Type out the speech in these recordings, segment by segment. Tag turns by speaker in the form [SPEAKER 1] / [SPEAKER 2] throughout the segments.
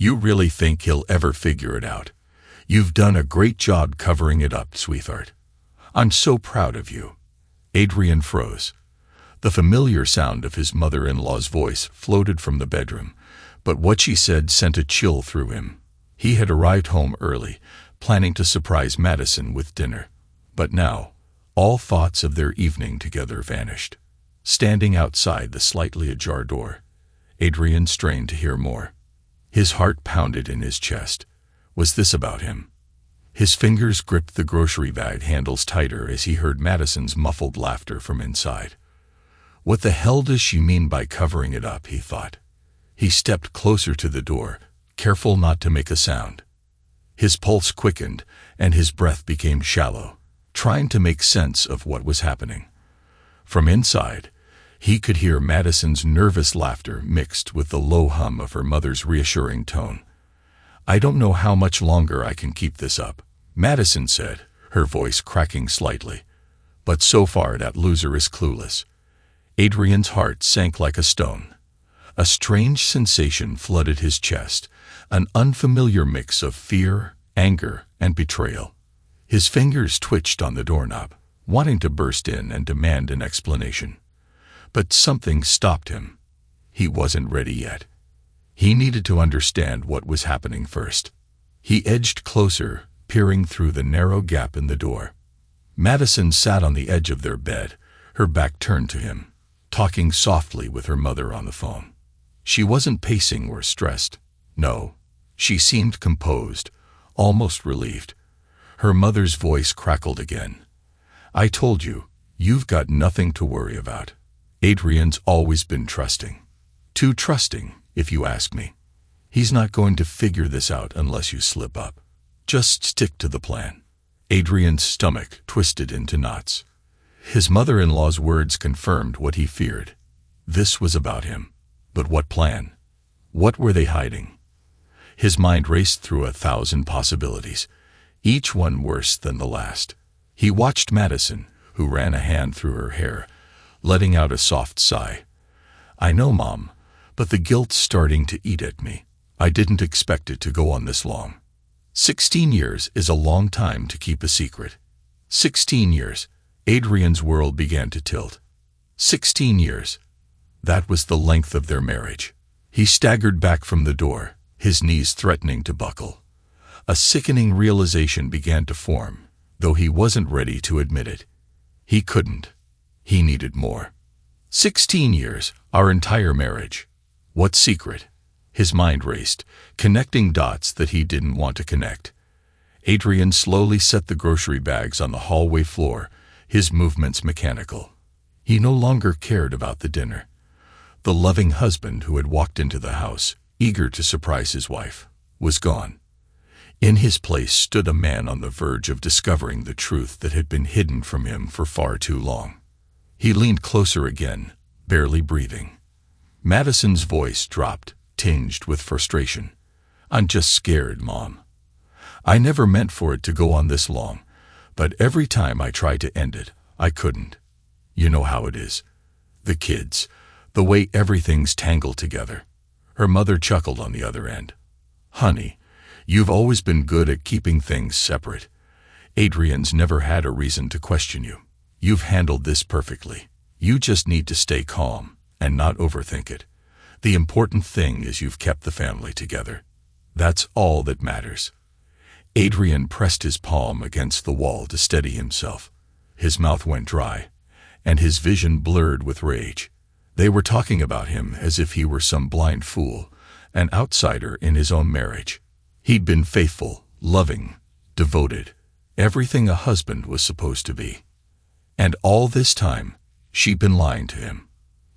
[SPEAKER 1] You really think he'll ever figure it out? You've done a great job covering it up, sweetheart. I'm so proud of you." Adrien froze. The familiar sound of his mother-in-law's voice floated from the bedroom, but what she said sent a chill through him. He had arrived home early, planning to surprise Madison with dinner. But now, all thoughts of their evening together vanished. Standing outside the slightly ajar door, Adrien strained to hear more. His heart pounded in his chest. Was this about him? His fingers gripped the grocery bag handles tighter as he heard Madison's muffled laughter from inside. What the hell does she mean by covering it up, he thought. He stepped closer to the door, careful not to make a sound. His pulse quickened, and his breath became shallow, trying to make sense of what was happening. From inside, he could hear Madison's nervous laughter mixed with the low hum of her mother's reassuring tone. "I don't know how much longer I can keep this up," Madison said, her voice cracking slightly. "But so far that loser is clueless." Adrien's heart sank like a stone. A strange sensation flooded his chest, an unfamiliar mix of fear, anger, and betrayal. His fingers twitched on the doorknob, wanting to burst in and demand an explanation. But something stopped him. He wasn't ready yet. He needed to understand what was happening first. He edged closer, peering through the narrow gap in the door. Madison sat on the edge of their bed, her back turned to him, talking softly with her mother on the phone. She wasn't pacing or stressed. No, she seemed composed, almost relieved. Her mother's voice crackled again. "I told you, you've got nothing to worry about." Adrien's always been trusting. Too trusting, if you ask me. He's not going to figure this out unless you slip up. Just stick to the plan. Adrien's stomach twisted into knots. His mother-in-law's words confirmed what he feared. This was about him. But what plan? What were they hiding? His mind raced through 1,000 possibilities, each one worse than the last. He watched Madison, who ran a hand through her hair, letting out a soft sigh. "I know, Mom, but the guilt's starting to eat at me. I didn't expect it to go on this long." 16 years is a long time to keep a secret. 16 years. Adrien's world began to tilt. 16 years. That was the length of their marriage. He staggered back from the door, his knees threatening to buckle. A sickening realization began to form, though he wasn't ready to admit it. He couldn't. He needed more. 16 years, our entire marriage. What secret? His mind raced, connecting dots that he didn't want to connect. Adrien slowly set the grocery bags on the hallway floor, his movements mechanical. He no longer cared about the dinner. The loving husband who had walked into the house, eager to surprise his wife, was gone. In his place stood a man on the verge of discovering the truth that had been hidden from him for far too long. He leaned closer again, barely breathing. Madison's voice dropped, tinged with frustration. "I'm just scared, Mom. I never meant for it to go on this long, but every time I tried to end it, I couldn't. You know how it is. The kids, the way everything's tangled together." Her mother chuckled on the other end. "Honey, you've always been good at keeping things separate. Adrien's never had a reason to question you. You've handled this perfectly. You just need to stay calm and not overthink it. The important thing is you've kept the family together. That's all that matters." Adrien pressed his palm against the wall to steady himself. His mouth went dry, and his vision blurred with rage. They were talking about him as if he were some blind fool, an outsider in his own marriage. He'd been faithful, loving, devoted, everything a husband was supposed to be. And all this time, she'd been lying to him.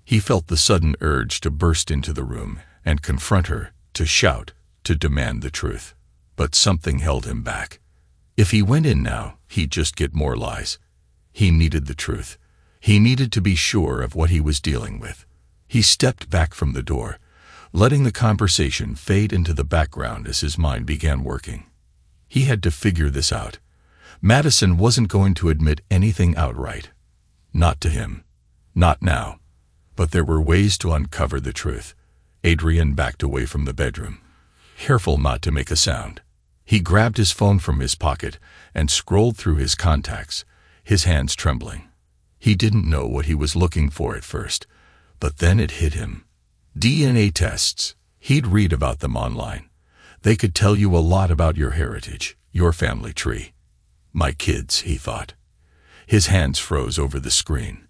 [SPEAKER 1] He felt the sudden urge to burst into the room and confront her, to shout, to demand the truth. But something held him back. If he went in now, he'd just get more lies. He needed the truth. He needed to be sure of what he was dealing with. He stepped back from the door, letting the conversation fade into the background as his mind began working. He had to figure this out. Madison wasn't going to admit anything outright. Not to him. Not now. But there were ways to uncover the truth. Adrien backed away from the bedroom. careful not to make a sound. He grabbed his phone from his pocket and scrolled through his contacts, his hands trembling. He didn't know what he was looking for at first, but then it hit him. DNA tests. He'd read about them online. They could tell you a lot about your heritage, your family tree. My kids, he thought. His hands froze over the screen.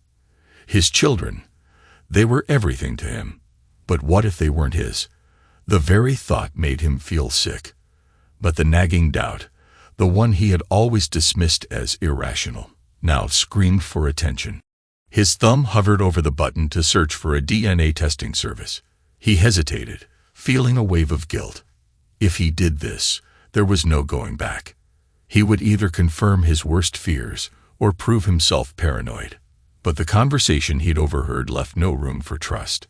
[SPEAKER 1] His children. They were everything to him. But what if they weren't his? The very thought made him feel sick. But the nagging doubt, the one he had always dismissed as irrational, now screamed for attention. His thumb hovered over the button to search for a DNA testing service. He hesitated, feeling a wave of guilt. If he did this, there was no going back. He would either confirm his worst fears or prove himself paranoid. But the conversation he'd overheard left no room for trust.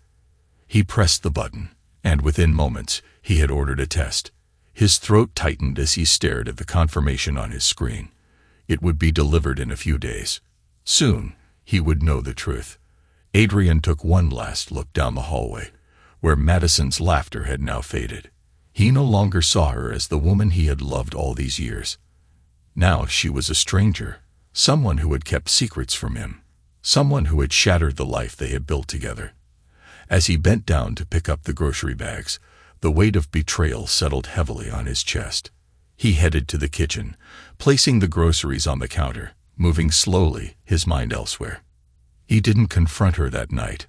[SPEAKER 1] He pressed the button, and within moments, he had ordered a test. His throat tightened as he stared at the confirmation on his screen. It would be delivered in a few days. Soon, he would know the truth. Adrien took one last look down the hallway, where Madison's laughter had now faded. He no longer saw her as the woman he had loved all these years. Now she was a stranger, someone who had kept secrets from him, someone who had shattered the life they had built together. As he bent down to pick up the grocery bags, the weight of betrayal settled heavily on his chest. He headed to the kitchen, placing the groceries on the counter, moving slowly, his mind elsewhere. He didn't confront her that night.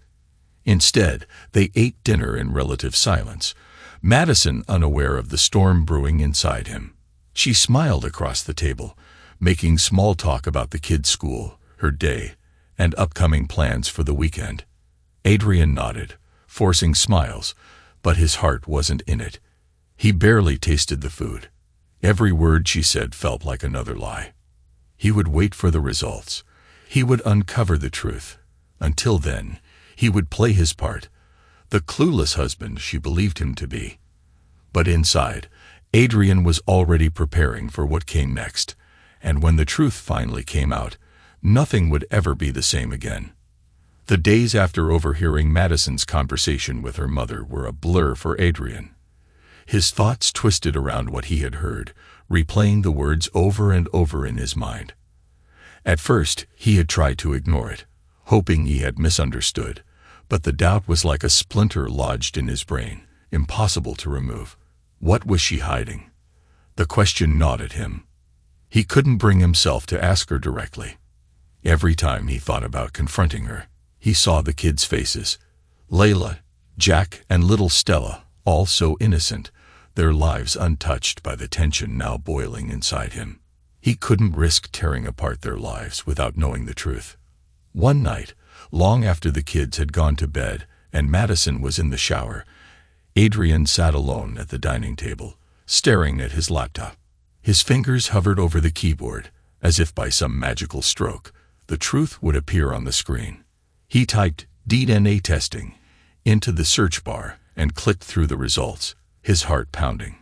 [SPEAKER 1] Instead, they ate dinner in relative silence, Madison unaware of the storm brewing inside him. She smiled across the table, making small talk about the kids' school, her day, and upcoming plans for the weekend. Adrien nodded, forcing smiles, but his heart wasn't in it. He barely tasted the food. Every word she said felt like another lie. He would wait for the results. He would uncover the truth. Until then, he would play his part, the clueless husband she believed him to be. But inside, Adrien was already preparing for what came next, and when the truth finally came out, nothing would ever be the same again. The days after overhearing Madison's conversation with her mother were a blur for Adrien. His thoughts twisted around what he had heard, replaying the words over and over in his mind. At first, he had tried to ignore it, hoping he had misunderstood, but the doubt was like a splinter lodged in his brain, impossible to remove. What was she hiding? The question gnawed at him. He couldn't bring himself to ask her directly. Every time he thought about confronting her, he saw the kids' faces. Layla, Jack, and little Stella, all so innocent, their lives untouched by the tension now boiling inside him. He couldn't risk tearing apart their lives without knowing the truth. One night, long after the kids had gone to bed and Madison was in the shower, Adrien sat alone at the dining table, staring at his laptop. His fingers hovered over the keyboard, as if by some magical stroke, the truth would appear on the screen. He typed DNA testing into the search bar and clicked through the results, his heart pounding.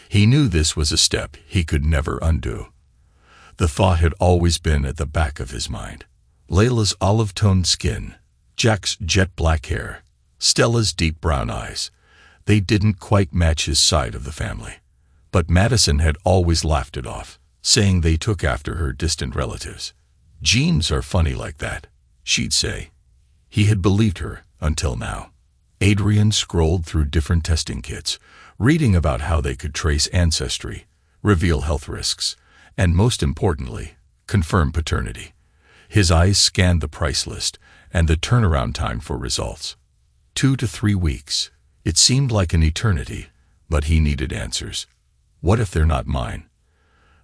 [SPEAKER 1] He knew this was a step he could never undo. The thought had always been at the back of his mind. Layla's olive-toned skin, Jack's jet-black hair, Stella's deep brown eyes. They didn't quite match his side of the family. But Madison had always laughed it off, saying they took after her distant relatives. "Genes are funny like that," she'd say. He had believed her until now. Adrien scrolled through different testing kits, reading about how they could trace ancestry, reveal health risks, and most importantly, confirm paternity. His eyes scanned the price list and the turnaround time for results. 2 to 3 weeks. It seemed like an eternity, but he needed answers. What if they're not mine?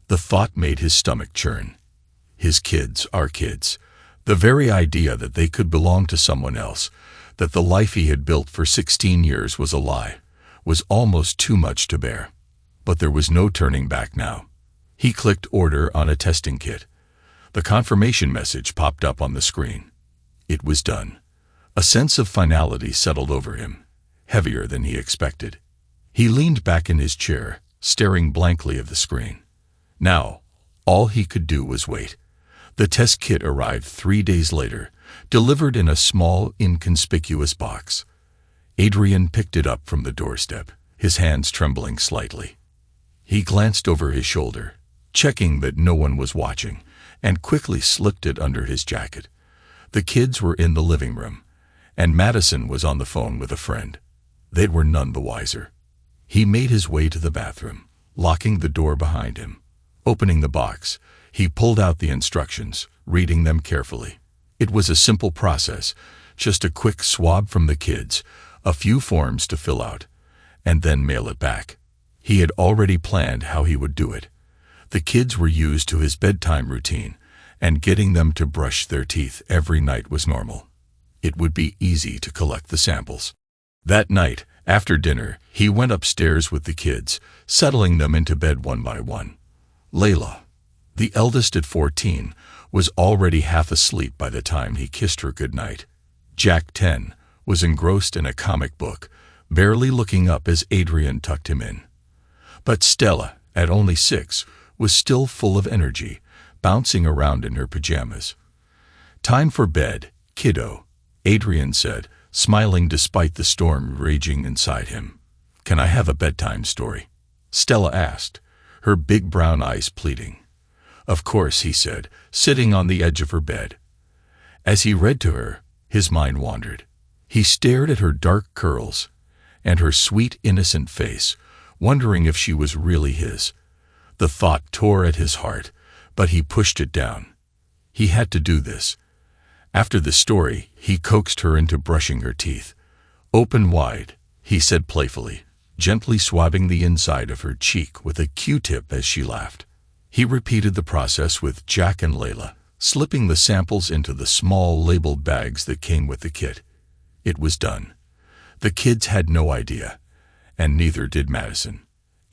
[SPEAKER 1] The thought made his stomach churn. His kids, our kids. The very idea that they could belong to someone else, that the life he had built for 16 years was a lie, was almost too much to bear. But there was no turning back now. He clicked order on a testing kit. The confirmation message popped up on the screen. It was done. A sense of finality settled over him, heavier than he expected. He leaned back in his chair, staring blankly at the screen. Now, all he could do was wait. The test kit arrived 3 days later, delivered in a small, inconspicuous box. Adrien picked it up from the doorstep, his hands trembling slightly. He glanced over his shoulder, checking that no one was watching, and quickly slipped it under his jacket. The kids were in the living room, and Madison was on the phone with a friend. They were none the wiser. He made his way to the bathroom, locking the door behind him. Opening the box, he pulled out the instructions, reading them carefully. It was a simple process, just a quick swab from the kids, a few forms to fill out, and then mail it back. He had already planned how he would do it. The kids were used to his bedtime routine, and getting them to brush their teeth every night was normal. It would be easy to collect the samples. That night, after dinner, he went upstairs with the kids, settling them into bed one by one. Layla, the eldest at 14, was already half asleep by the time he kissed her goodnight. Jack, 10, was engrossed in a comic book, barely looking up as Adrien tucked him in. But Stella, at only 6, was still full of energy, bouncing around in her pajamas. "Time for bed, kiddo," Adrien said, smiling despite the storm raging inside him. "Can I have a bedtime story?" Stella asked, her big brown eyes pleading. "Of course," he said, sitting on the edge of her bed. As he read to her, his mind wandered. He stared at her dark curls and her sweet, innocent face, wondering if she was really his. The thought tore at his heart, but he pushed it down. He had to do this. After the story, he coaxed her into brushing her teeth. "Open wide," he said playfully, gently swabbing the inside of her cheek with a Q-tip as she laughed. He repeated the process with Jack and Layla, slipping the samples into the small labeled bags that came with the kit. It was done. The kids had no idea, and neither did Madison.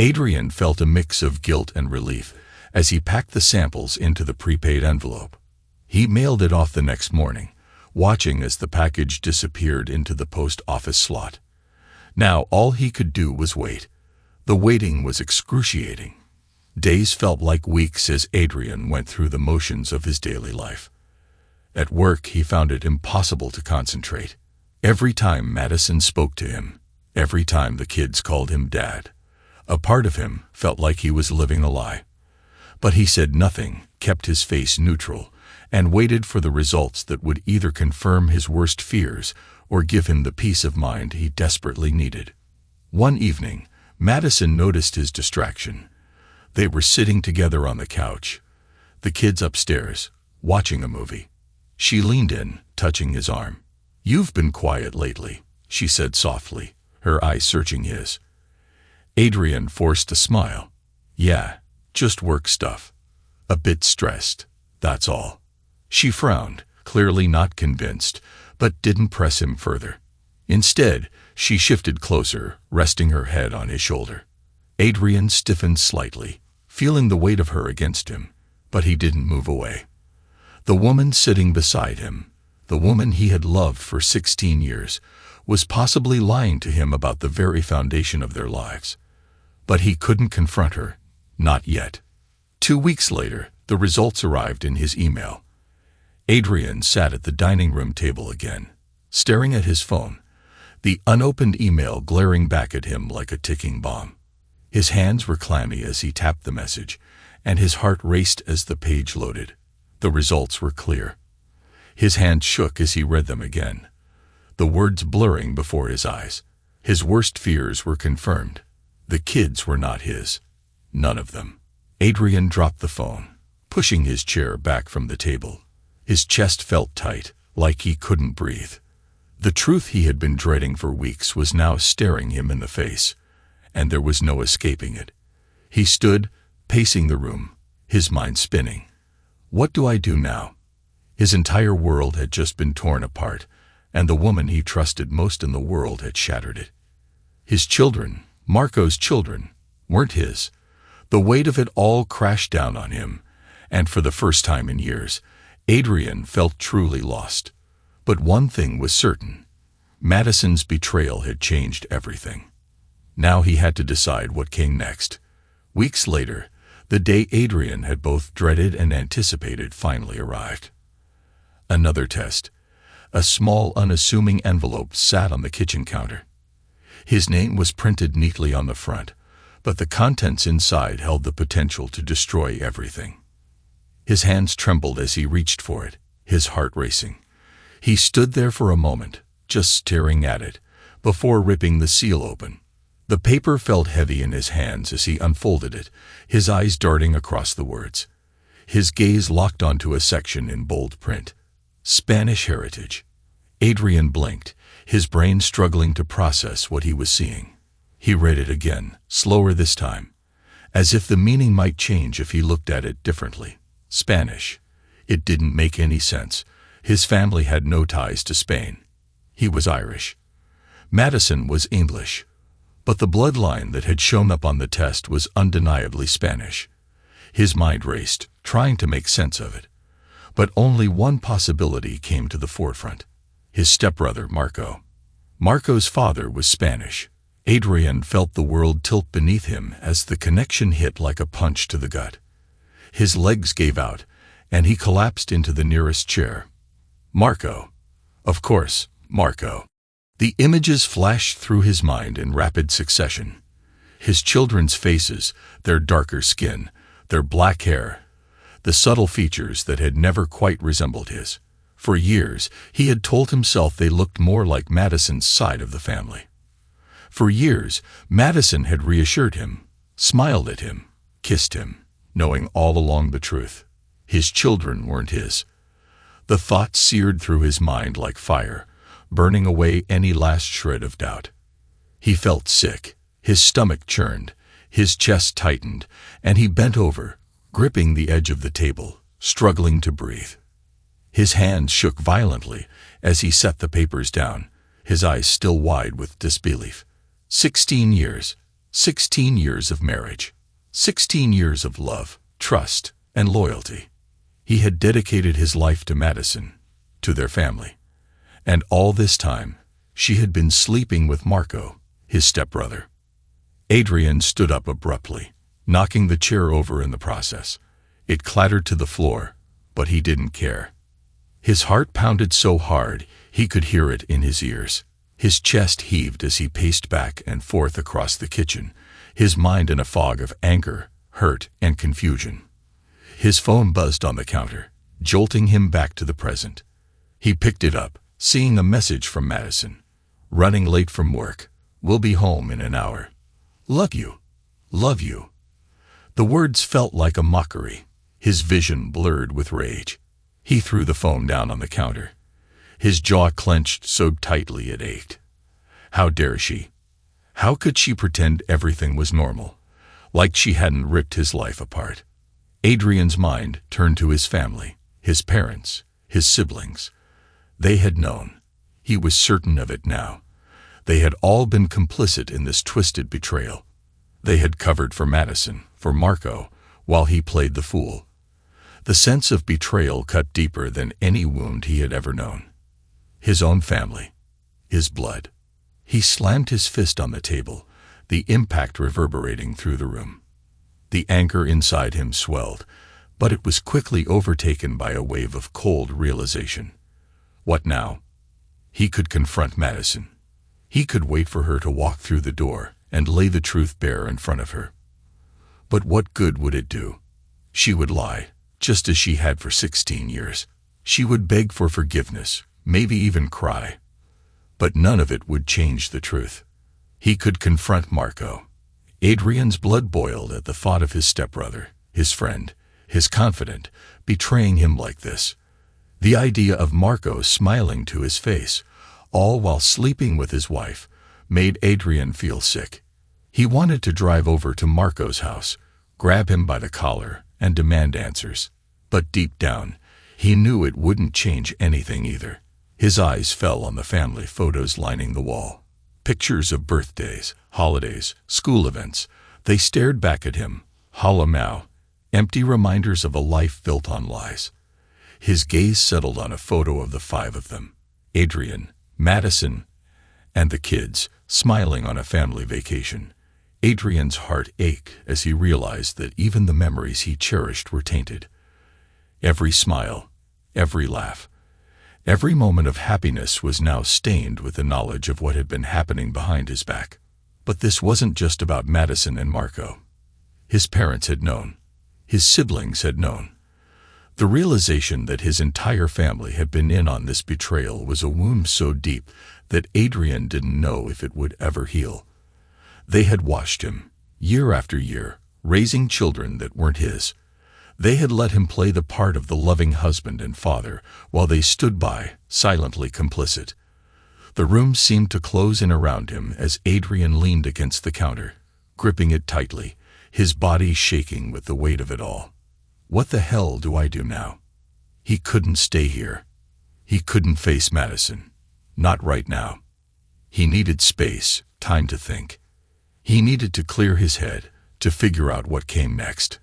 [SPEAKER 1] Adrien felt a mix of guilt and relief as he packed the samples into the prepaid envelope. He mailed it off the next morning, watching as the package disappeared into the post office slot. Now all he could do was wait. The waiting was excruciating. Days felt like weeks as Adrien went through the motions of his daily life. At work, he found it impossible to concentrate. Every time Madison spoke to him, every time the kids called him Dad, a part of him felt like he was living a lie. But he said nothing, kept his face neutral, and waited for the results that would either confirm his worst fears or give him the peace of mind he desperately needed. One evening, Madison noticed his distraction. They were sitting together on the couch, the kids upstairs, watching a movie. She leaned in, touching his arm. "You've been quiet lately," she said softly, her eyes searching his. Adrien forced a smile. "Yeah, just work stuff. A bit stressed, that's all." She frowned, clearly not convinced, but didn't press him further. Instead, she shifted closer, resting her head on his shoulder. Adrien stiffened slightly, feeling the weight of her against him, but he didn't move away. The woman sitting beside him, the woman he had loved for 16 years, was possibly lying to him about the very foundation of their lives. But he couldn't confront her, not yet. 2 weeks later, the results arrived in his email. Adrien sat at the dining room table again, staring at his phone, the unopened email glaring back at him like a ticking bomb. His hands were clammy as he tapped the message, and his heart raced as the page loaded. The results were clear. His hand shook as he read them again, the words blurring before his eyes. His worst fears were confirmed. The kids were not his. None of them. Adrien dropped the phone, pushing his chair back from the table. His chest felt tight, like he couldn't breathe. The truth he had been dreading for weeks was now staring him in the face, and there was no escaping it. He stood, pacing the room, his mind spinning. What do I do now? His entire world had just been torn apart, and the woman he trusted most in the world had shattered it. His children, Marco's children, weren't his. The weight of it all crashed down on him, and for the first time in years, Adrien felt truly lost. But one thing was certain. Madison's betrayal had changed everything. Now he had to decide what came next. Weeks later, the day Adrien had both dreaded and anticipated finally arrived. Another test. A small, unassuming envelope sat on the kitchen counter. His name was printed neatly on the front, but the contents inside held the potential to destroy everything. His hands trembled as he reached for it, his heart racing. He stood there for a moment, just staring at it, before ripping the seal open. The paper felt heavy in his hands as he unfolded it, his eyes darting across the words. His gaze locked onto a section in bold print. Spanish heritage. Adrien blinked, his brain struggling to process what he was seeing. He read it again, slower this time, as if the meaning might change if he looked at it differently. Spanish. It didn't make any sense. His family had no ties to Spain. He was Irish. Madison was English. But the bloodline that had shown up on the test was undeniably Spanish. His mind raced, trying to make sense of it. But only one possibility came to the forefront. His stepbrother, Marco. Marco's father was Spanish. Adrien felt the world tilt beneath him as the connection hit like a punch to the gut. His legs gave out, and he collapsed into the nearest chair. Marco. Of course, Marco. The images flashed through his mind in rapid succession. His children's faces, their darker skin, their black hair, the subtle features that had never quite resembled his. For years, he had told himself they looked more like Madison's side of the family. For years, Madison had reassured him, smiled at him, kissed him, knowing all along the truth. His children weren't his. The thought seared through his mind like fire, burning away any last shred of doubt. He felt sick, his stomach churned, his chest tightened, and he bent over, gripping the edge of the table, struggling to breathe. His hands shook violently as he set the papers down, his eyes still wide with disbelief. 16 years. 16 years of marriage. 16 years of love, trust, and loyalty. He had dedicated his life to Madison, to their family. And all this time, she had been sleeping with Marco, his stepbrother. Adrien stood up abruptly, knocking the chair over in the process. It clattered to the floor, but he didn't care. His heart pounded so hard he could hear it in his ears. His chest heaved as he paced back and forth across the kitchen, his mind in a fog of anger, hurt, and confusion. His phone buzzed on the counter, jolting him back to the present. He picked it up, seeing a message from Madison. Running late from work. Will be home in an hour. Love you. Love you. The words felt like a mockery, his vision blurred with rage. He threw the phone down on the counter. His jaw clenched so tightly it ached. How dare she? How could she pretend everything was normal, like she hadn't ripped his life apart? Adrien's mind turned to his family, his parents, his siblings. They had known. He was certain of it now. They had all been complicit in this twisted betrayal. They had covered for Madison, for Marco, while he played the fool. The sense of betrayal cut deeper than any wound he had ever known. His own family. His blood. He slammed his fist on the table, the impact reverberating through the room. The anger inside him swelled, but it was quickly overtaken by a wave of cold realization. What now? He could confront Madison. He could wait for her to walk through the door and lay the truth bare in front of her. But what good would it do? She would lie, just as she had for 16 years. She would beg for forgiveness, maybe even cry. But none of it would change the truth. He could confront Marco. Adrien's blood boiled at the thought of his stepbrother, his friend, his confidant, betraying him like this. The idea of Marco smiling to his face, all while sleeping with his wife, made Adrien feel sick. He wanted to drive over to Marco's house, grab him by the collar, and demand answers. But deep down, he knew it wouldn't change anything either. His eyes fell on the family photos lining the wall. Pictures of birthdays, holidays, school events. They stared back at him, hollow now, empty reminders of a life built on lies. His gaze settled on a photo of the 5 of them, Adrien, Madison, and the kids, smiling on a family vacation. Adrien's heart ached as he realized that even the memories he cherished were tainted. Every smile, every laugh, Every moment of happiness was now stained with the knowledge of what had been happening behind his back. But this wasn't just about Madison and Marco. His parents had known. His siblings had known. The realization that his entire family had been in on this betrayal was a wound so deep that Adrien didn't know if it would ever heal. They had watched him, year after year, raising children that weren't his. They had let him play the part of the loving husband and father while they stood by, silently complicit. The room seemed to close in around him as Adrien leaned against the counter, gripping it tightly, his body shaking with the weight of it all. What the hell do I do now? He couldn't stay here. He couldn't face Madison. Not right now. He needed space, time to think. He needed to clear his head, to figure out what came next.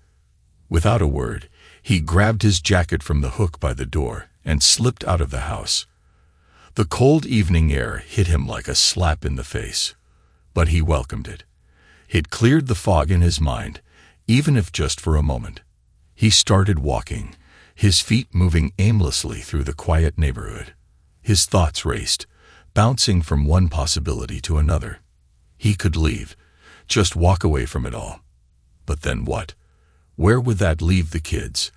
[SPEAKER 1] Without a word, he grabbed his jacket from the hook by the door and slipped out of the house. The cold evening air hit him like a slap in the face, but he welcomed it. It cleared the fog in his mind, even if just for a moment. He started walking, his feet moving aimlessly through the quiet neighborhood. His thoughts raced, bouncing from one possibility to another. He could leave, just walk away from it all. But then what? Where would that leave the kids?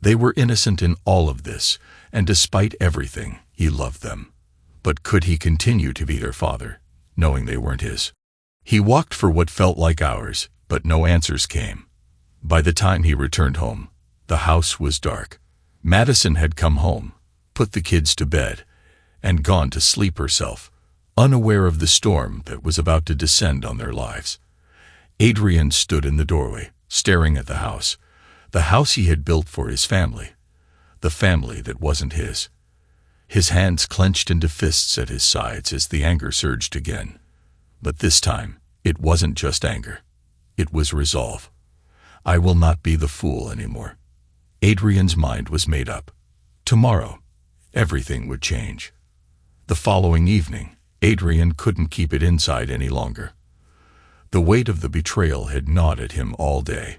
[SPEAKER 1] They were innocent in all of this, and despite everything, he loved them. But could he continue to be their father, knowing they weren't his? He walked for what felt like hours, but no answers came. By the time he returned home, the house was dark. Madison had come home, put the kids to bed, and gone to sleep herself, unaware of the storm that was about to descend on their lives. Adrien stood in the doorway, staring at the house he had built for his family, the family that wasn't his. His hands clenched into fists at his sides as the anger surged again. But this time, it wasn't just anger. It was resolve. I will not be the fool anymore. Adrien's mind was made up. Tomorrow, everything would change. The following evening, Adrien couldn't keep it inside any longer. The weight of the betrayal had gnawed at him all day.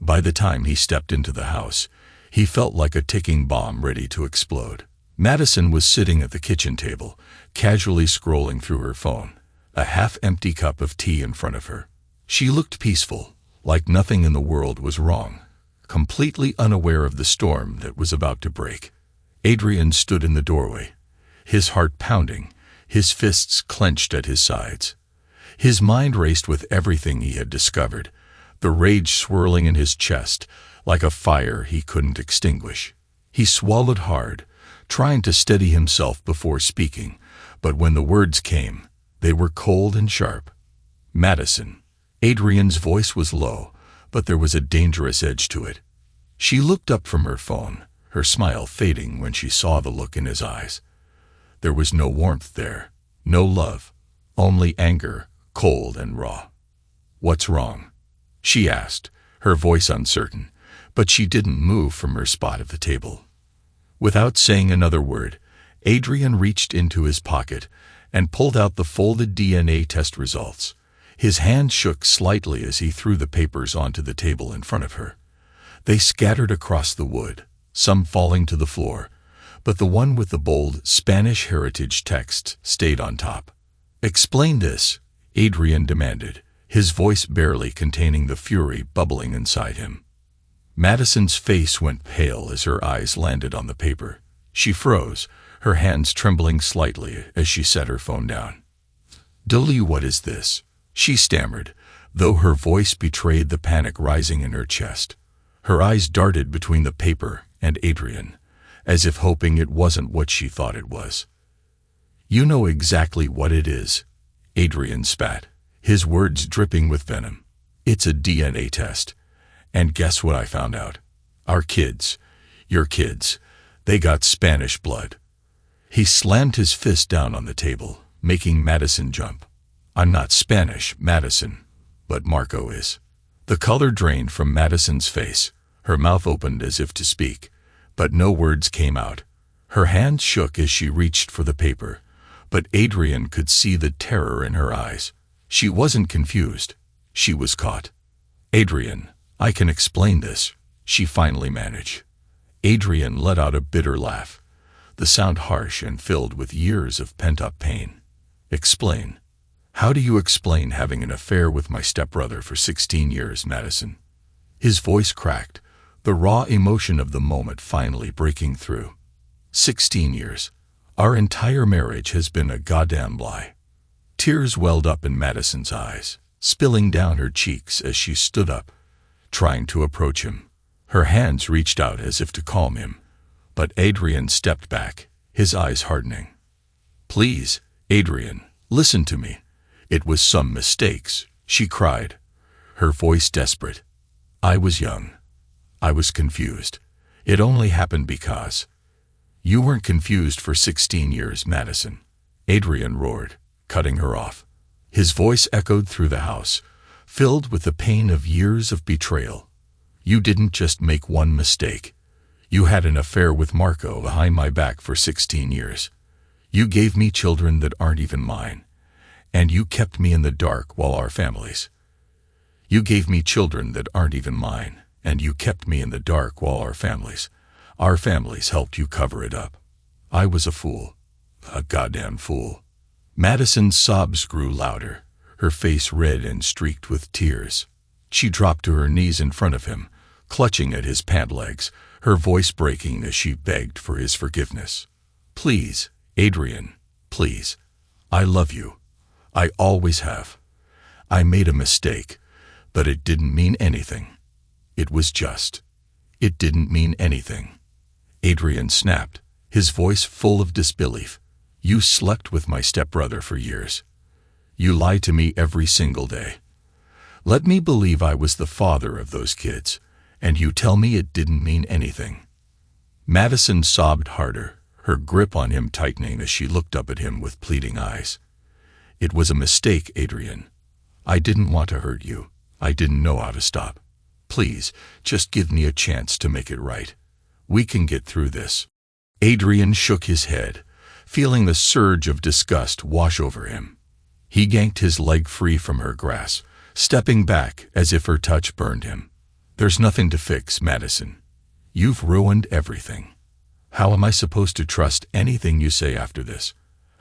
[SPEAKER 1] By the time he stepped into the house, he felt like a ticking bomb ready to explode. Madison was sitting at the kitchen table, casually scrolling through her phone, a half-empty cup of tea in front of her. She looked peaceful, like nothing in the world was wrong, completely unaware of the storm that was about to break. Adrien stood in the doorway, his heart pounding, his fists clenched at his sides. His mind raced with everything he had discovered, the rage swirling in his chest like a fire he couldn't extinguish. He swallowed hard, trying to steady himself before speaking, but when the words came, they were cold and sharp. Madison. Adrien's voice was low, but there was a dangerous edge to it. She looked up from her phone, her smile fading when she saw the look in his eyes. There was no warmth there, no love, only anger, cold and raw. "What's wrong?" she asked, her voice uncertain, but she didn't move from her spot at the table. Without saying another word, Adrien reached into his pocket and pulled out the folded DNA test results. His hand shook slightly as he threw the papers onto the table in front of her. They scattered across the wood, some falling to the floor, but the one with the bold Spanish heritage text stayed on top. "Explain this," Adrien demanded, his voice barely containing the fury bubbling inside him. Madison's face went pale as her eyes landed on the paper. She froze, her hands trembling slightly as she set her phone down. "Dilly, what is this?" she stammered, though her voice betrayed the panic rising in her chest. Her eyes darted between the paper and Adrien, as if hoping it wasn't what she thought it was. "You know exactly what it is," Adrien spat, his words dripping with venom. "It's a DNA test. And guess what I found out? Our kids, your kids, they got Spanish blood." He slammed his fist down on the table, making Madison jump. "I'm not Spanish, Madison, but Marco is." The color drained from Madison's face. Her mouth opened as if to speak, but no words came out. Her hands shook as she reached for the paper, but Adrien could see the terror in her eyes. She wasn't confused. She was caught. "Adrien, I can explain this," she finally managed. Adrien let out a bitter laugh. the sound harsh and filled with years of pent-up pain. "Explain. How do you explain having an affair with my stepbrother for 16 years, Madison?" His voice cracked, the raw emotion of the moment finally breaking through. 16 years. Our entire marriage has been a goddamn lie. Tears welled up in Madison's eyes, spilling down her cheeks as she stood up, trying to approach him. Her hands reached out as if to calm him, but Adrien stepped back, his eyes hardening. "Please, Adrien, listen to me. It was some mistakes," she cried, her voice desperate. "I was young. I was confused. It only happened because—" "You weren't confused for 16 years, Madison," Adrien roared, cutting her off. His voice echoed through the house, filled with the pain of years of betrayal. "You didn't just make one mistake. You had an affair with Marco behind my back for 16 years. You gave me children that aren't even mine. And you kept me in the dark while our families. You gave me children that aren't even mine, and you kept me in the dark while our families helped you cover it up. I was a fool. A goddamn fool." Madison's sobs grew louder, her face red and streaked with tears. She dropped to her knees in front of him, clutching at his pant legs, her voice breaking as she begged for his forgiveness. "Please, Adrien, please. I love you. I always have. I made a mistake, but it didn't mean anything. It was just. It didn't mean anything." Adrien snapped, his voice full of disbelief. "You slept with my stepbrother for years. You lied to me every single day. Let me believe I was the father of those kids, and you tell me it didn't mean anything." Madison sobbed harder, her grip on him tightening as she looked up at him with pleading eyes. "It was a mistake, Adrien. I didn't want to hurt you. I didn't know how to stop. Please, just give me a chance to make it right. We can get through this." Adrien shook his head, feeling the surge of disgust wash over him. He yanked his leg free from her grasp, stepping back as if her touch burned him. "There's nothing to fix, Madison. You've ruined everything. How am I supposed to trust anything you say after this?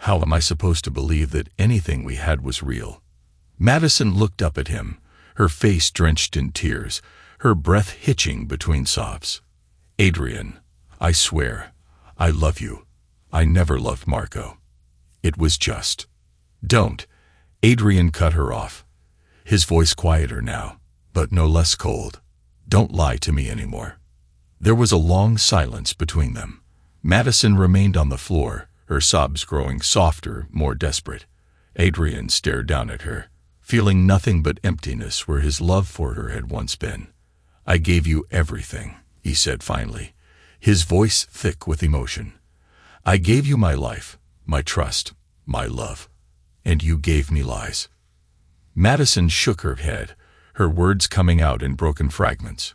[SPEAKER 1] How am I supposed to believe that anything we had was real?" Madison looked up at him, her face drenched in tears, her breath hitching between sobs. "Adrien, I swear, I love you. I never loved Marco. It was just—" "Don't." Adrien cut her off, his voice quieter now, but no less cold. "Don't lie to me anymore." There was a long silence between them. Madison remained on the floor, her sobs growing softer, more desperate. Adrien stared down at her, feeling nothing but emptiness where his love for her had once been. "I gave you everything," he said finally, his voice thick with emotion. "I gave you my life, my trust, my love, and you gave me lies." Madison shook her head, her words coming out in broken fragments.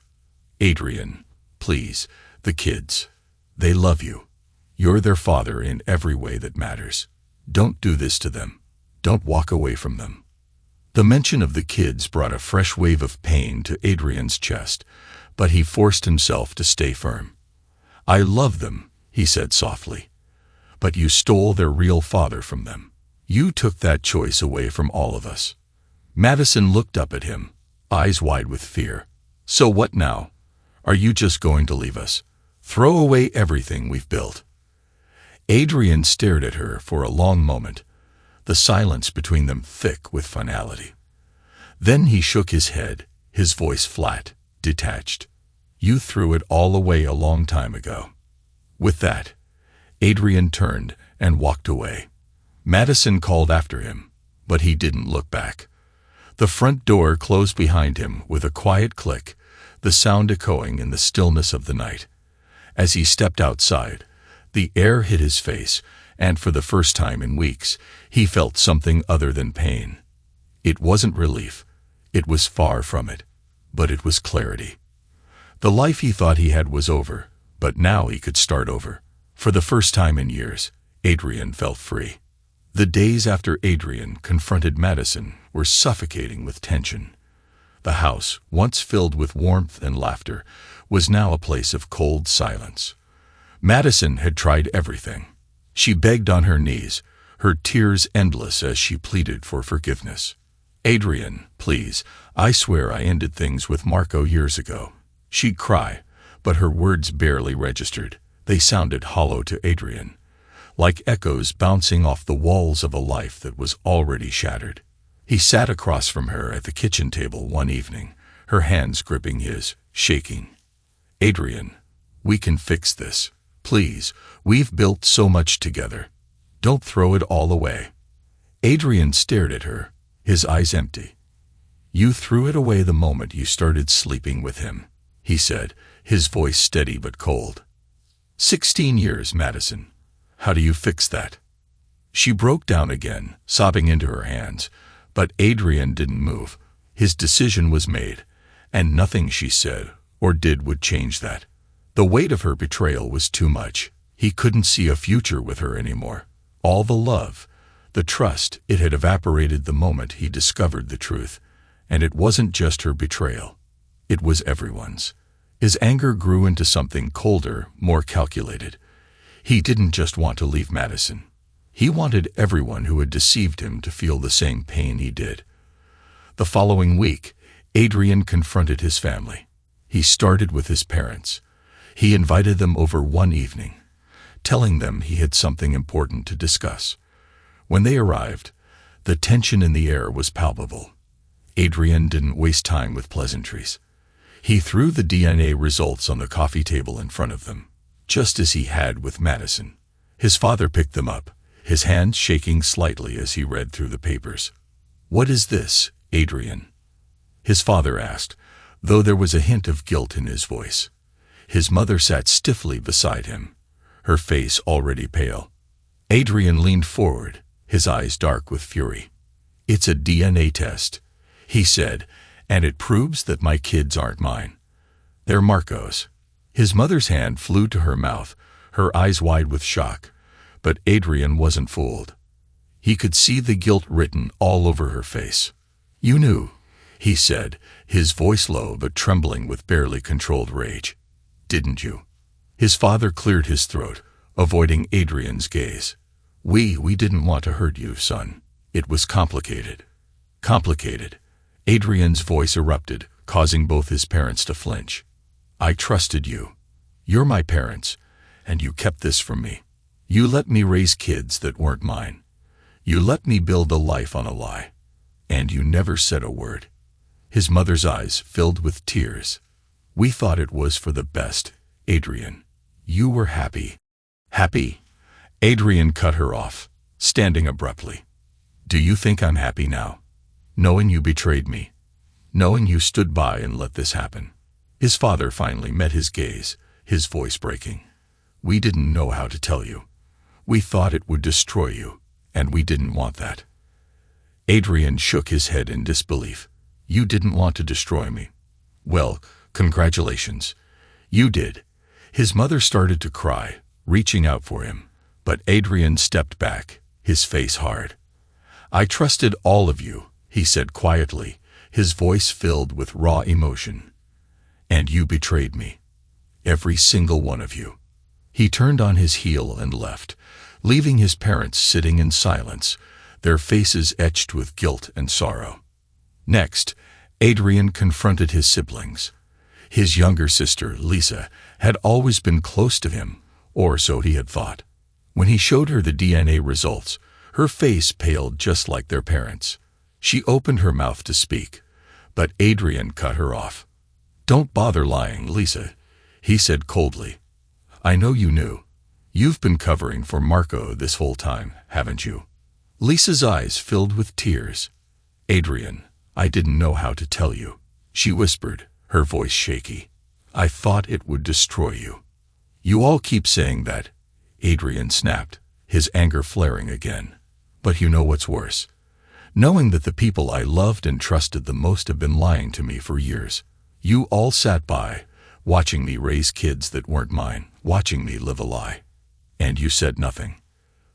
[SPEAKER 1] "Adrien, please, the kids, they love you. You're their father in every way that matters. Don't do this to them. Don't walk away from them." The mention of the kids brought a fresh wave of pain to Adrien's chest, but he forced himself to stay firm. "I love them," he said softly, "but you stole their real father from them. You took that choice away from all of us." Madison looked up at him, eyes wide with fear. "So what now? Are you just going to leave us? Throw away everything we've built?" Adrien stared at her for a long moment, the silence between them thick with finality. Then he shook his head, his voice flat, detached. "You threw it all away a long time ago." With that, Adrien turned and walked away. Madison called after him, but he didn't look back. The front door closed behind him with a quiet click, the sound echoing in the stillness of the night. As he stepped outside, the air hit his face, and for the first time in weeks, he felt something other than pain. It wasn't relief. It was far from it. But it was clarity. The life he thought he had was over, but now he could start over. For the first time in years, Adrien felt free. The days after Adrien confronted Madison were suffocating with tension. The house, once filled with warmth and laughter, was now a place of cold silence. Madison had tried everything. She begged on her knees, her tears endless as she pleaded for forgiveness. "Adrien, please, I swear I ended things with Marco years ago." She'd cry, but her words barely registered. They sounded hollow to Adrien, like echoes bouncing off the walls of a life that was already shattered. He sat across from her at the kitchen table one evening, her hands gripping his, shaking. "Adrien, we can fix this. Please, we've built so much together. Don't throw it all away." Adrien stared at her, his eyes empty. "You threw it away the moment you started sleeping with him," he said, his voice steady but cold. 16 years, Madison. How do you fix that?" She broke down again, sobbing into her hands, but Adrien didn't move. His decision was made, and nothing she said or did would change that. The weight of her betrayal was too much. He couldn't see a future with her anymore. All the love, the trust, it had evaporated the moment he discovered the truth. And it wasn't just her betrayal. It was everyone's. His anger grew into something colder, more calculated. He didn't just want to leave Madison. He wanted everyone who had deceived him to feel the same pain he did. The following week, Adrien confronted his family. He started with his parents. He invited them over one evening, telling them he had something important to discuss. When they arrived, the tension in the air was palpable. Adrien didn't waste time with pleasantries. He threw the DNA results on the coffee table in front of them, just as he had with Madison. His father picked them up, his hands shaking slightly as he read through the papers. "What is this, Adrien?" his father asked, though there was a hint of guilt in his voice. His mother sat stiffly beside him, her face already pale. Adrien leaned forward, his eyes dark with fury. "It's a DNA test," he said, "and it proves that my kids aren't mine. They're Marco's." His mother's hand flew to her mouth, her eyes wide with shock, but Adrien wasn't fooled. He could see the guilt written all over her face. "You knew," he said, his voice low but trembling with barely controlled rage. "Didn't you?" His father cleared his throat, avoiding Adrien's gaze. We didn't want to hurt you, son. It was complicated." "Complicated?" Adrien's voice erupted, causing both his parents to flinch. "I trusted you. You're my parents, and you kept this from me. You let me raise kids that weren't mine. You let me build a life on a lie. And you never said a word." His mother's eyes filled with tears. "We thought it was for the best, Adrien. You were happy." "Happy?" Adrien cut her off, standing abruptly. "Do you think I'm happy now? Knowing you betrayed me? Knowing you stood by and let this happen?" His father finally met his gaze, his voice breaking. "We didn't know how to tell you. We thought it would destroy you, and we didn't want that." Adrien shook his head in disbelief. "You didn't want to destroy me? Well, congratulations. You did." His mother started to cry, reaching out for him, but Adrien stepped back, his face hard. "I trusted all of you," he said quietly, his voice filled with raw emotion. "And you betrayed me. Every single one of you." He turned on his heel and left, leaving his parents sitting in silence, their faces etched with guilt and sorrow. Next, Adrien confronted his siblings. His younger sister, Lisa, had always been close to him, or so he had thought. When he showed her the DNA results, her face paled just like their parents. She opened her mouth to speak, but Adrien cut her off. "Don't bother lying, Lisa," he said coldly. "I know you knew. You've been covering for Marco this whole time, haven't you?" Lisa's eyes filled with tears. "Adrien, I didn't know how to tell you," she whispered, her voice shaky. "I thought it would destroy you." "You all keep saying that," Adrien snapped, his anger flaring again. "But you know what's worse? Knowing that the people I loved and trusted the most have been lying to me for years. You all sat by, watching me raise kids that weren't mine, watching me live a lie. And you said nothing."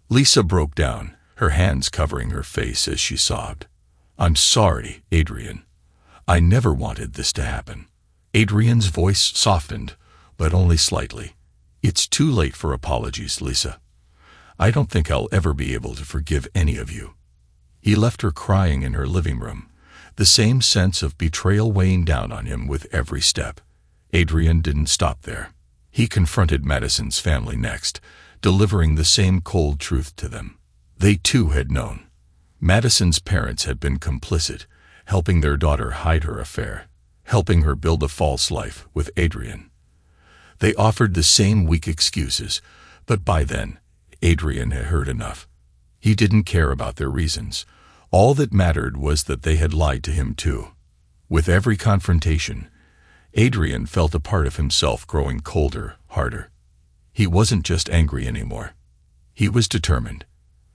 [SPEAKER 1] Lisa broke down, her hands covering her face as she sobbed. "I'm sorry, Adrien. I never wanted this to happen." Adrien's voice softened, but only slightly. It's too late for apologies, Lisa. I don't think I'll ever be able to forgive any of you." He left her crying in her living room, the same sense of betrayal weighing down on him with every step. Adrien didn't stop there. He confronted Madison's family next, delivering the same cold truth to them. They too had known. Madison's parents had been complicit, helping their daughter hide her affair, helping her build a false life with Adrien. They offered the same weak excuses, but by then, Adrien had heard enough. He didn't care about their reasons. All that mattered was that they had lied to him too. With every confrontation, Adrien felt a part of himself growing colder, harder. He wasn't just angry anymore. He was determined.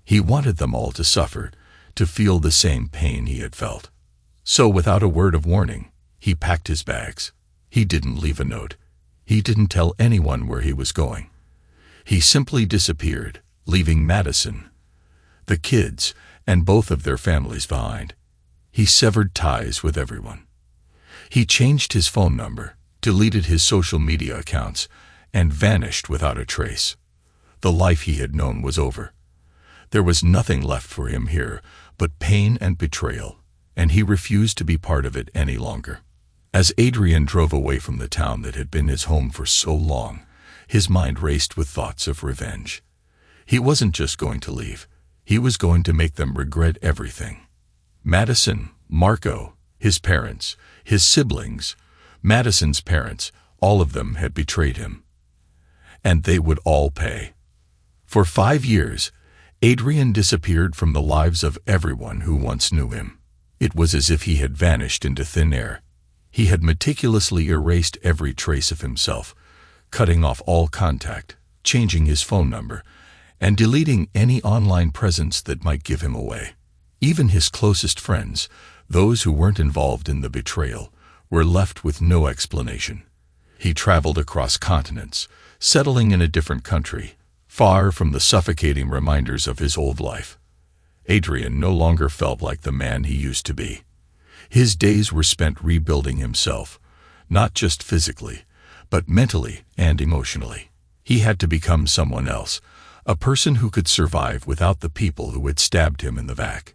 [SPEAKER 1] He wanted them all to suffer, to feel the same pain he had felt. So without a word of warning, he packed his bags. He didn't leave a note. He didn't tell anyone where he was going. He simply disappeared, leaving Madison, the kids, and both of their families behind. He severed ties with everyone. He changed his phone number, deleted his social media accounts, and vanished without a trace. The life he had known was over. There was nothing left for him here but pain and betrayal, and he refused to be part of it any longer. As Adrien drove away from the town that had been his home for so long, his mind raced with thoughts of revenge. He wasn't just going to leave. He was going to make them regret everything. Madison, Marco, his parents, his siblings, Madison's parents, all of them had betrayed him. And they would all pay. For 5 years, Adrien disappeared from the lives of everyone who once knew him. It was as if he had vanished into thin air. He had meticulously erased every trace of himself, cutting off all contact, changing his phone number, and deleting any online presence that might give him away. Even his closest friends, those who weren't involved in the betrayal, were left with no explanation. He traveled across continents, settling in a different country, far from the suffocating reminders of his old life. Adrien no longer felt like the man he used to be. His days were spent rebuilding himself, not just physically, but mentally and emotionally. He had to become someone else, a person who could survive without the people who had stabbed him in the back.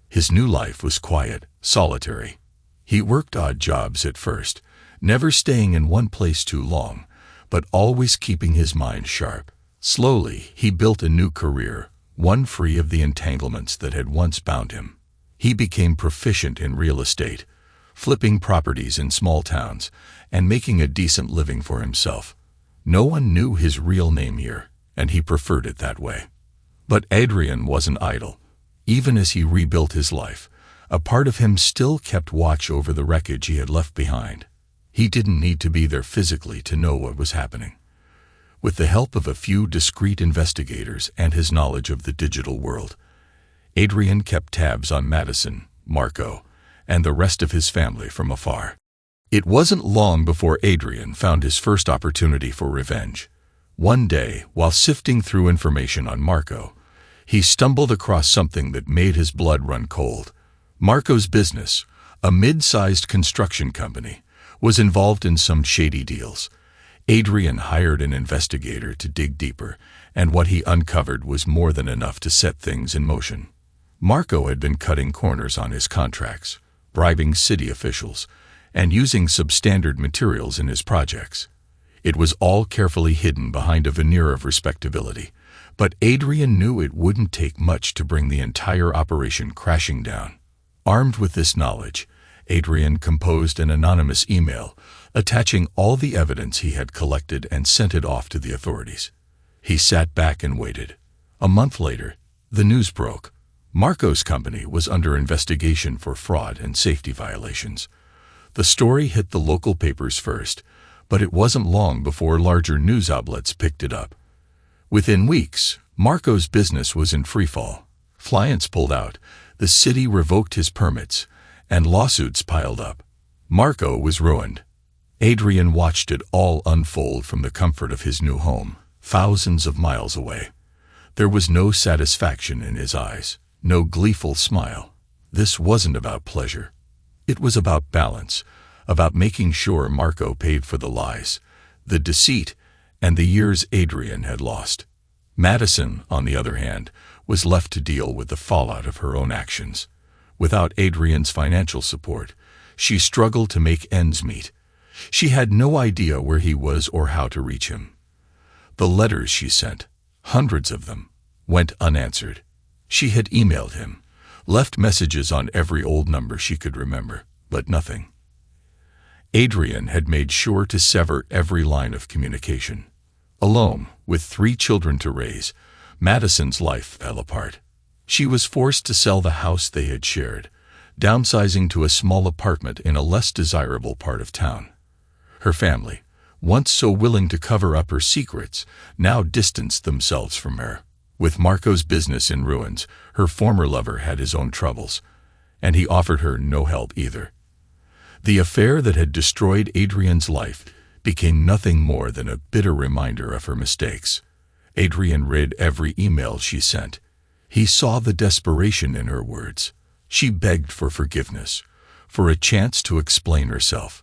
[SPEAKER 1] His new life was quiet, solitary. He worked odd jobs at first, never staying in one place too long, but always keeping his mind sharp. Slowly, he built a new career, one free of the entanglements that had once bound him. He became proficient in real estate, flipping properties in small towns, and making a decent living for himself. No one knew his real name here, and he preferred it that way. But Adrien wasn't idle. Even as he rebuilt his life, a part of him still kept watch over the wreckage he had left behind. He didn't need to be there physically to know what was happening. With the help of a few discreet investigators and his knowledge of the digital world, Adrien kept tabs on Madison, Marco, and the rest of his family from afar. It wasn't long before Adrien found his first opportunity for revenge. One day, while sifting through information on Marco, he stumbled across something that made his blood run cold. Marco's business, a mid-sized construction company, was involved in some shady deals. Adrien hired an investigator to dig deeper, and what he uncovered was more than enough to set things in motion. Marco had been cutting corners on his contracts, bribing city officials, and using substandard materials in his projects. It was all carefully hidden behind a veneer of respectability, but Adrien knew it wouldn't take much to bring the entire operation crashing down. Armed with this knowledge, Adrien composed an anonymous email, attaching all the evidence he had collected and sent it off to the authorities. He sat back and waited. A month later, the news broke. Marco's company was under investigation for fraud and safety violations. The story hit the local papers first, but it wasn't long before larger news outlets picked it up. Within weeks, Marco's business was in freefall. Clients pulled out, the city revoked his permits, and lawsuits piled up. Marco was ruined. Adrien watched it all unfold from the comfort of his new home, thousands of miles away. There was no satisfaction in his eyes, no gleeful smile. This wasn't about pleasure. It was about balance, about making sure Marco paid for the lies, the deceit, and the years Adrien had lost. Madison, on the other hand, was left to deal with the fallout of her own actions. Without Adrien's financial support, she struggled to make ends meet. She had no idea where he was or how to reach him. The letters she sent, hundreds of them, went unanswered. She had emailed him, left messages on every old number she could remember, but nothing. Adrien had made sure to sever every line of communication. Alone, with 3 children to raise, Madison's life fell apart. She was forced to sell the house they had shared, downsizing to a small apartment in a less desirable part of town. Her family, once so willing to cover up her secrets, now distanced themselves from her. With Marco's business in ruins, her former lover had his own troubles, and he offered her no help either. The affair that had destroyed Adrien's life became nothing more than a bitter reminder of her mistakes. Adrien read every email she sent. He saw the desperation in her words. She begged for forgiveness, for a chance to explain herself.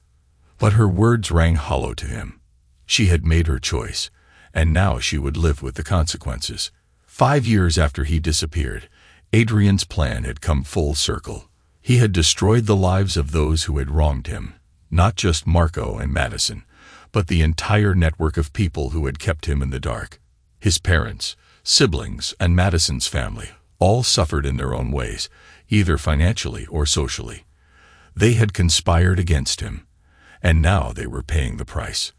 [SPEAKER 1] But her words rang hollow to him. She had made her choice, and now she would live with the consequences. 5 years after he disappeared, Adrien's plan had come full circle. He had destroyed the lives of those who had wronged him, not just Marco and Madison, but the entire network of people who had kept him in the dark. His parents, siblings, and Madison's family all suffered in their own ways, either financially or socially. They had conspired against him, and now they were paying the price.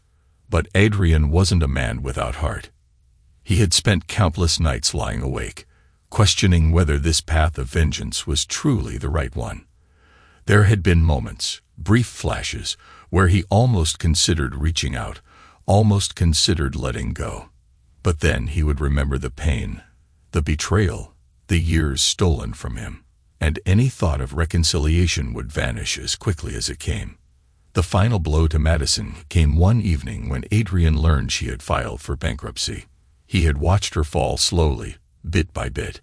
[SPEAKER 1] But Adrien wasn't a man without heart. He had spent countless nights lying awake, questioning whether this path of vengeance was truly the right one. There had been moments, brief flashes, where he almost considered reaching out, almost considered letting go. But then he would remember the pain, the betrayal, the years stolen from him, and any thought of reconciliation would vanish as quickly as it came. The final blow to Madison came one evening when Adrien learned she had filed for bankruptcy. He had watched her fall slowly, bit by bit.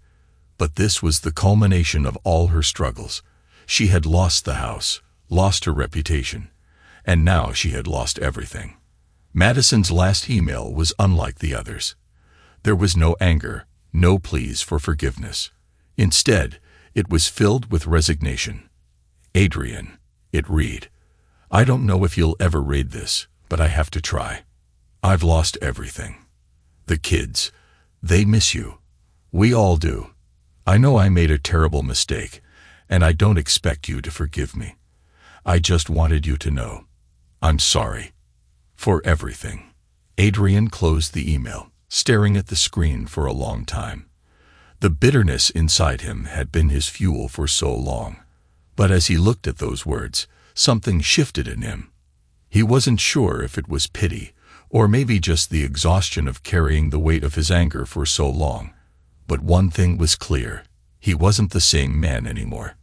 [SPEAKER 1] But this was the culmination of all her struggles. She had lost the house, lost her reputation, and now she had lost everything. Madison's last email was unlike the others. There was no anger, no pleas for forgiveness. Instead, it was filled with resignation. Adrien, it read, "I don't know if you'll ever read this, but I have to try. I've lost everything. The kids, they miss you. We all do. I know I made a terrible mistake, and I don't expect you to forgive me. I just wanted you to know. I'm sorry. For everything." Adrien closed the email, staring at the screen for a long time. The bitterness inside him had been his fuel for so long. But as he looked at those words, something shifted in him. He wasn't sure if it was pity, or maybe just the exhaustion of carrying the weight of his anger for so long. But one thing was clear. He wasn't the same man anymore.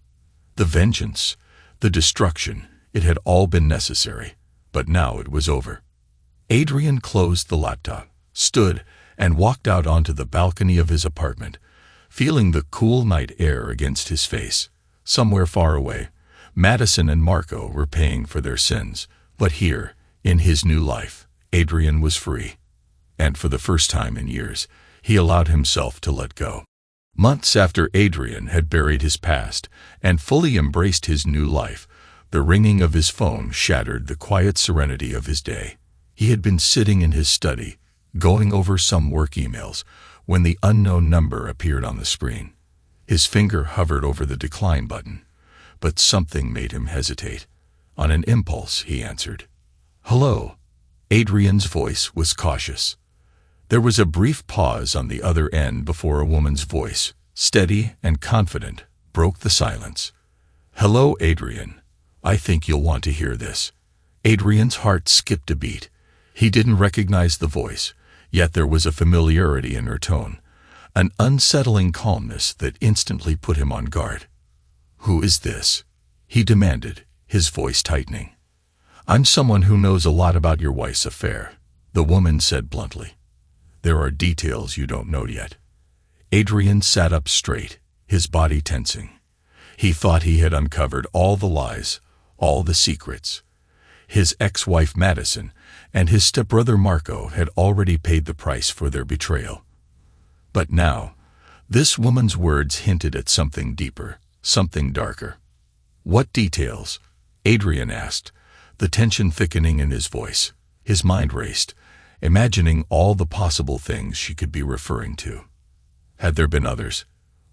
[SPEAKER 1] The vengeance, the destruction, it had all been necessary, but now it was over. Adrien closed the laptop, stood, and walked out onto the balcony of his apartment, feeling the cool night air against his face. Somewhere far away, Madison and Marco were paying for their sins, but here, in his new life, Adrien was free. And for the first time in years, he allowed himself to let go. Months after Adrien had buried his past and fully embraced his new life, the ringing of his phone shattered the quiet serenity of his day. He had been sitting in his study, going over some work emails, when the unknown number appeared on the screen. His finger hovered over the decline button, but something made him hesitate. On an impulse, he answered. "Hello." Adrien's voice was cautious. There was a brief pause on the other end before a woman's voice, steady and confident, broke the silence. "Hello, Adrien. I think you'll want to hear this." Adrien's heart skipped a beat. He didn't recognize the voice, yet there was a familiarity in her tone, an unsettling calmness that instantly put him on guard. "Who is this?" he demanded, his voice tightening. "I'm someone who knows a lot about your wife's affair," the woman said bluntly. "There are details you don't know yet." Adrien sat up straight, his body tensing. He thought he had uncovered all the lies, all the secrets. His ex-wife Madison and his stepbrother Marco had already paid the price for their betrayal. But now, this woman's words hinted at something deeper, something darker. "What details?" Adrien asked, the tension thickening in his voice. His mind raced, imagining all the possible things she could be referring to. Had there been others?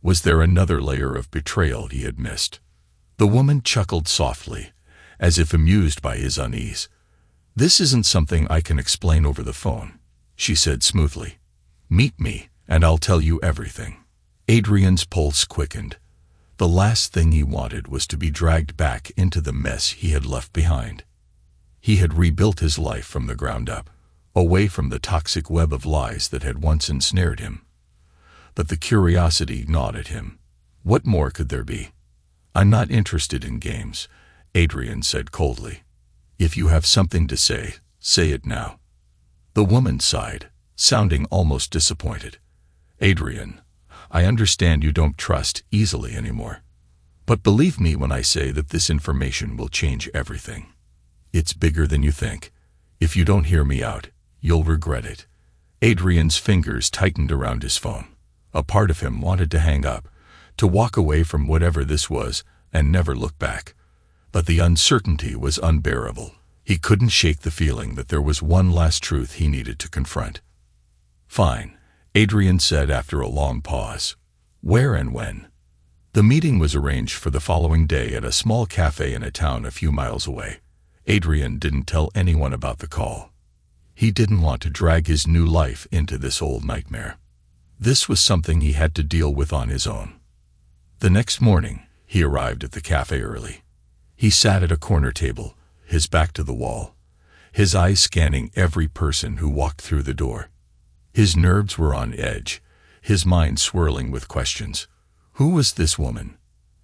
[SPEAKER 1] Was there another layer of betrayal he had missed? The woman chuckled softly, as if amused by his unease. "This isn't something I can explain over the phone," she said smoothly. "Meet me, and I'll tell you everything." Adrien's pulse quickened. The last thing he wanted was to be dragged back into the mess he had left behind. He had rebuilt his life from the ground up, away from the toxic web of lies that had once ensnared him. But the curiosity gnawed at him. What more could there be? "I'm not interested in games," Adrien said coldly. "If you have something to say, say it now." The woman sighed, sounding almost disappointed. "Adrien, I understand you don't trust easily anymore. But believe me when I say that this information will change everything. It's bigger than you think. If you don't hear me out, you'll regret it." Adrien's fingers tightened around his phone. A part of him wanted to hang up, to walk away from whatever this was and never look back. But the uncertainty was unbearable. He couldn't shake the feeling that there was one last truth he needed to confront. "Fine," Adrien said after a long pause. "Where and when?" The meeting was arranged for the following day at a small cafe in a town a few miles away. Adrien didn't tell anyone about the call. He didn't want to drag his new life into this old nightmare. This was something he had to deal with on his own. The next morning, he arrived at the cafe early. He sat at a corner table, his back to the wall, his eyes scanning every person who walked through the door. His nerves were on edge, his mind swirling with questions. Who was this woman?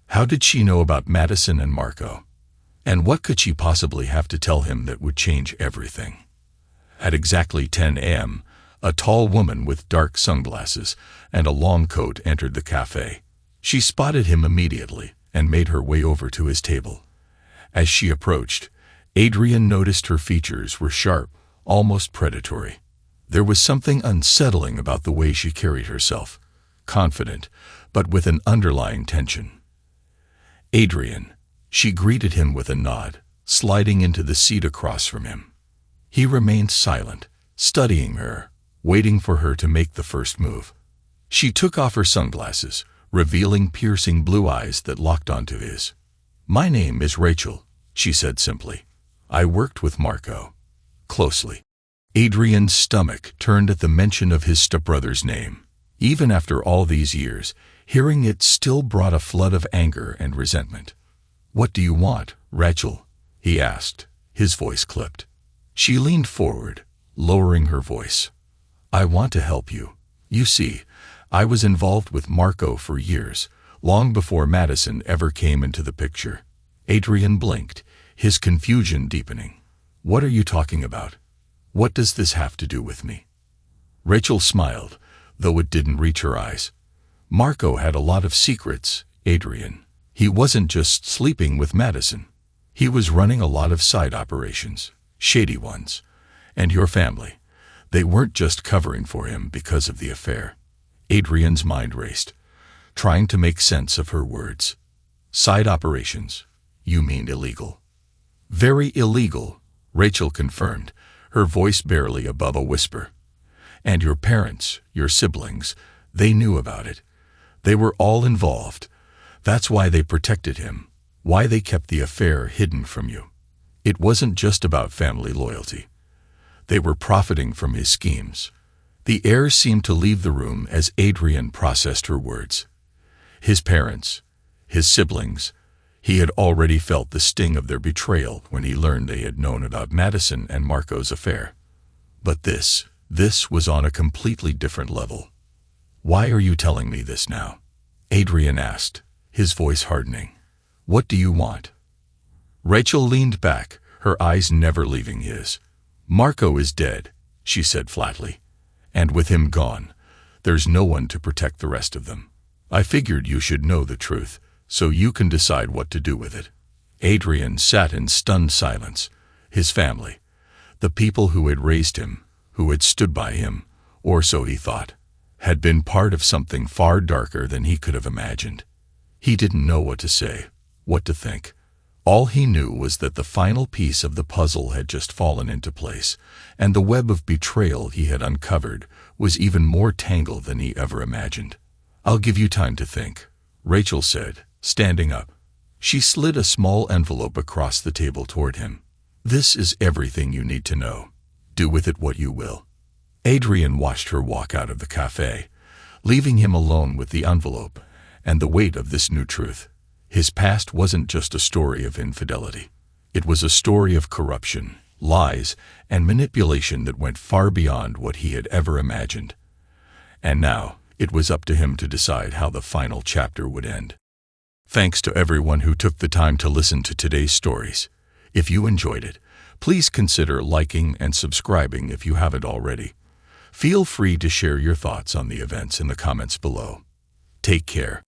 [SPEAKER 1] How did she know about Madison and Marco? And what could she possibly have to tell him that would change everything? At exactly 10 a.m., a tall woman with dark sunglasses and a long coat entered the cafe. She spotted him immediately and made her way over to his table. As she approached, Adrien noticed her features were sharp, almost predatory. There was something unsettling about the way she carried herself, confident, but with an underlying tension. "Adrien," she greeted him with a nod, sliding into the seat across from him. He remained silent, studying her, waiting for her to make the first move. She took off her sunglasses, revealing piercing blue eyes that locked onto his. "My name is Rachel," she said simply. "I worked with Marco closely." Adrien's stomach turned at the mention of his stepbrother's name. Even after all these years, hearing it still brought a flood of anger and resentment. "What do you want, Rachel?" he asked, his voice clipped. She leaned forward, lowering her voice. "I want to help you. You see, I was involved with Marco for years, long before Madison ever came into the picture." Adrien blinked, his confusion deepening. "What are you talking about? What does this have to do with me?" Rachel smiled, though it didn't reach her eyes. "Marco had a lot of secrets, Adrien. He wasn't just sleeping with Madison. He was running a lot of side operations, shady ones. And your family, they weren't just covering for him because of the affair." Adrien's mind raced, trying to make sense of her words. "Side operations? You mean illegal?" "Very illegal," Rachel confirmed, her voice barely above a whisper. "And your parents, your siblings, they knew about it. They were all involved. That's why they protected him, why they kept the affair hidden from you. It wasn't just about family loyalty. They were profiting from his schemes." The air seemed to leave the room as Adrien processed her words. His parents, his siblings, he had already felt the sting of their betrayal when he learned they had known about Madison and Marco's affair. But this was on a completely different level. "Why are you telling me this now?" Adrien asked, his voice hardening. "What do you want?" Rachel leaned back, her eyes never leaving his. "Marco is dead," she said flatly. "And with him gone, there's no one to protect the rest of them. I figured you should know the truth, so you can decide what to do with it." Adrien sat in stunned silence, his family, the people who had raised him, who had stood by him, or so he thought, had been part of something far darker than he could have imagined. He didn't know what to say, what to think. All he knew was that the final piece of the puzzle had just fallen into place, and the web of betrayal he had uncovered was even more tangled than he ever imagined. "I'll give you time to think," Rachel said, standing up. She slid a small envelope across the table toward him. "This is everything you need to know. Do with it what you will." Adrien watched her walk out of the cafe, leaving him alone with the envelope and the weight of this new truth. His past wasn't just a story of infidelity. It was a story of corruption, lies, and manipulation that went far beyond what he had ever imagined. And now, it was up to him to decide how the final chapter would end. Thanks to everyone who took the time to listen to today's stories. If you enjoyed it, please consider liking and subscribing if you haven't already. Feel free to share your thoughts on the events in the comments below. Take care.